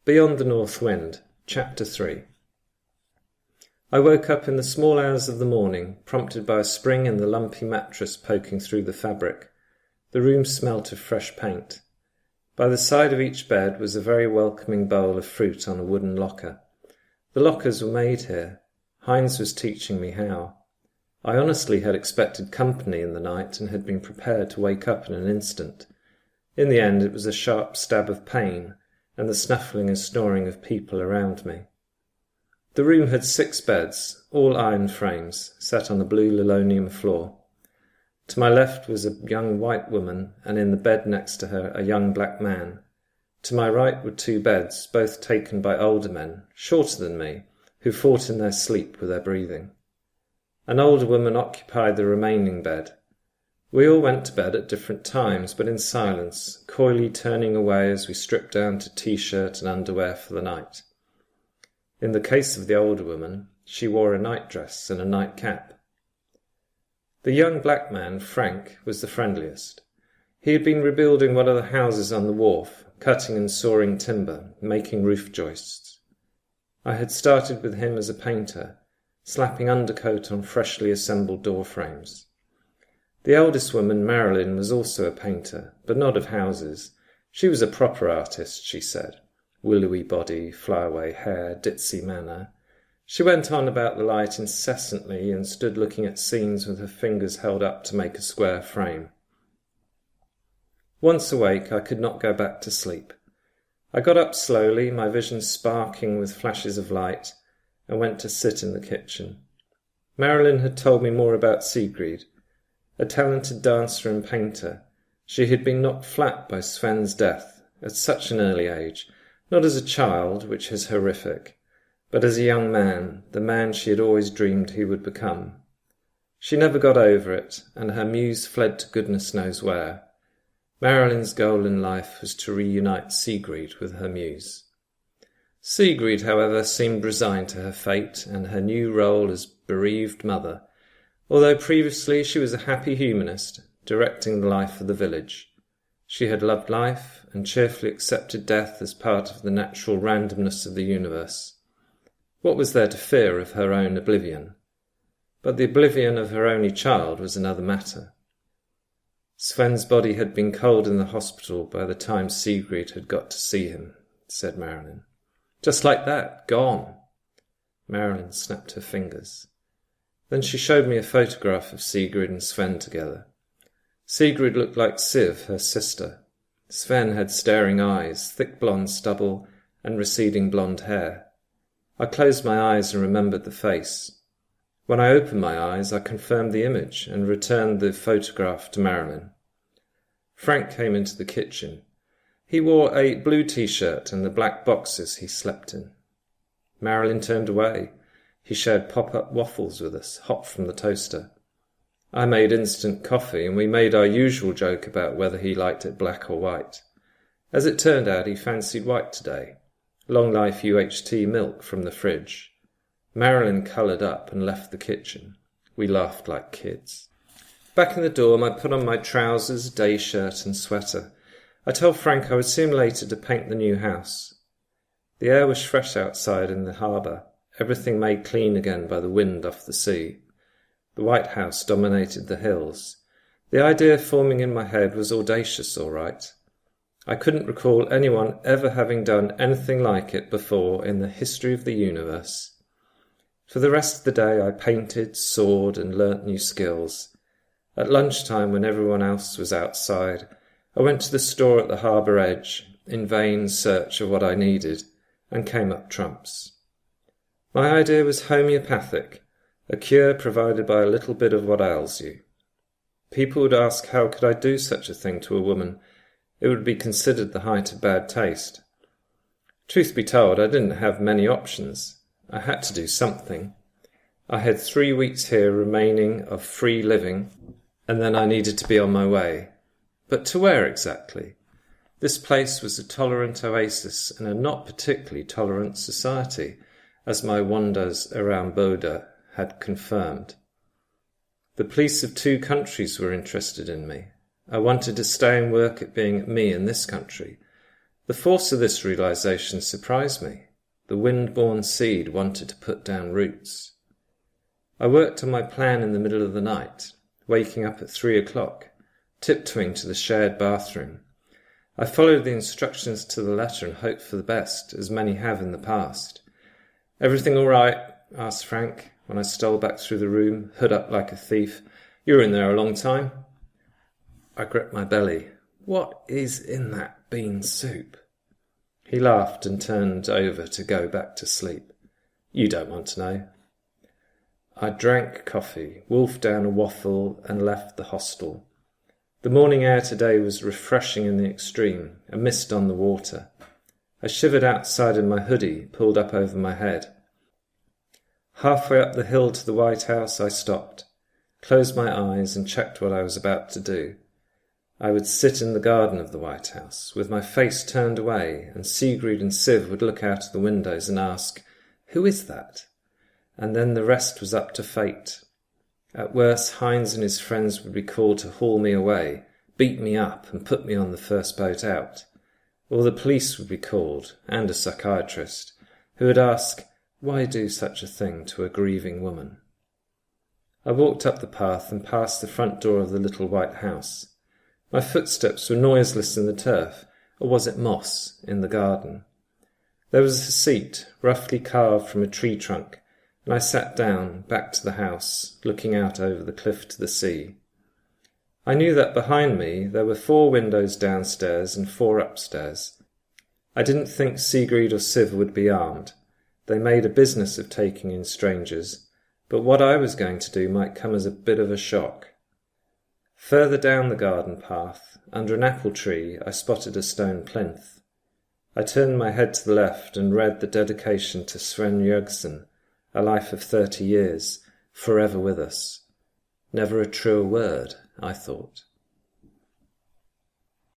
Beyond the North Wind, Chapter 3. I woke up in the small hours of the morning, prompted by a spring in the lumpy mattress poking through the fabric. The room smelt of fresh paint. By the side of each bed was a very welcoming bowl of fruit on a wooden locker. The lockers were made here. Heinz was teaching me how. I honestly had expected company in the night and had been prepared to wake up in an instant. In the end it was a sharp stab of pain and the snuffling and snoring of people around me. The room had 6 beds, all iron frames, set on a blue linoleum floor. To my left was a young white woman, and in the bed next to her a young black man. To my right were 2 beds, both taken by older men, shorter than me, who fought in their sleep with their breathing. An older woman occupied the remaining bed. We all went to bed at different times, but in silence, coyly turning away as we stripped down to t-shirt and underwear for the night. In the case of the older woman, she wore a nightdress and a nightcap. The young black man, Frank, was the friendliest. He had been rebuilding one of the houses on the wharf, cutting and sawing timber, making roof joists. I had started with him as a painter, slapping undercoat on freshly assembled door frames. The eldest woman, Marilyn, was also a painter, but not of houses. She was a proper artist, she said. Willowy body, flyaway hair, ditzy manner. She went on about the light incessantly and stood looking at scenes with her fingers held up to make a square frame. Once awake, I could not go back to sleep. I got up slowly, my vision sparking with flashes of light, and went to sit in the kitchen. Marilyn had told me more about Sigrid. A talented dancer and painter, she had been knocked flat by Sven's death at such an early age, not as a child, which is horrific, but as a young man, the man she had always dreamed he would become. She never got over it, and her muse fled to goodness knows where. Marilyn's goal in life was to reunite Sigrid with her muse. Sigrid, however, seemed resigned to her fate and her new role as bereaved mother, although previously she was a happy humanist, directing the life of the village. She had loved life and cheerfully accepted death as part of the natural randomness of the universe. What was there to fear of her own oblivion? But the oblivion of her only child was another matter. Sven's body had been cold in the hospital by the time Sigrid had got to see him, said Marilyn. Just like that, gone. Marilyn snapped her fingers. Then she showed me a photograph of Sigrid and Sven together. Sigrid looked like Siv, her sister. Sven had staring eyes, thick blonde stubble, and receding blonde hair. I closed my eyes and remembered the face. When I opened my eyes, I confirmed the image and returned the photograph to Marilyn. Frank came into the kitchen. He wore a blue t-shirt and the black boxers he slept in. Marilyn turned away. He shared pop-up waffles with us, hot from the toaster. I made instant coffee, and we made our usual joke about whether he liked it black or white. As it turned out, he fancied white today. Long life UHT milk from the fridge. Marilyn coloured up and left the kitchen. We laughed like kids. Back in the dorm, I put on my trousers, day shirt and sweater. I told Frank I would soon later to paint the new house. The air was fresh outside in the harbour, everything made clean again by the wind off the sea. The White House dominated the hills. The idea forming in my head was audacious, all right. I couldn't recall anyone ever having done anything like it before in the history of the universe. For the rest of the day I painted, sawed, and learnt new skills. At lunchtime, when everyone else was outside, I went to the store at the harbour edge, in vain search of what I needed, and came up trumps. My idea was homeopathic, a cure provided by a little bit of what ails you. People would ask how could I do such a thing to a woman. It would be considered the height of bad taste. Truth be told, I didn't have many options. I had to do something. I had 3 weeks here remaining of free living, and then I needed to be on my way. But to where exactly? This place was a tolerant oasis in a not particularly tolerant society, as my wanders around Boda had confirmed. The police of 2 countries were interested in me. I wanted to stay and work at being me in this country. The force of this realization surprised me. The wind-born seed wanted to put down roots. I worked on my plan in the middle of the night, waking up at 3 o'clock, tiptoeing to the shared bathroom. I followed the instructions to the letter and hoped for the best, as many have in the past. "Everything all right?" asked Frank, when I stole back through the room, hood up like a thief. "You were in there a long time." I gripped my belly. "What is in that bean soup?" He laughed and turned over to go back to sleep. "You don't want to know." I drank coffee, wolfed down a waffle, and left the hostel. The morning air today was refreshing in the extreme, a mist on the water. I shivered outside in my hoodie, pulled up over my head. Halfway up the hill to the White House, I stopped, closed my eyes, and checked what I was about to do. I would sit in the garden of the White House, with my face turned away, and Sigrid and Siv would look out of the windows and ask, "Who is that?" And then the rest was up to fate. At worst, Heinz and his friends would be called to haul me away, beat me up, and put me on the first boat out. Or the police would be called, and a psychiatrist, who would ask, "Why do such a thing to a grieving woman?" I walked up the path and past the front door of the little white house. My footsteps were noiseless in the turf, or was it moss, in the garden. There was a seat, roughly carved from a tree trunk, and I sat down, back to the house, looking out over the cliff to the sea. I knew that behind me there were 4 windows downstairs and 4 upstairs. I didn't think Sigrid or Siv would be armed. They made a business of taking in strangers, but what I was going to do might come as a bit of a shock. Further down the garden path, under an apple tree, I spotted a stone plinth. I turned my head to the left and read the dedication to Sven Jørgensen, a life of 30 years, forever with us. Never a truer word, I thought.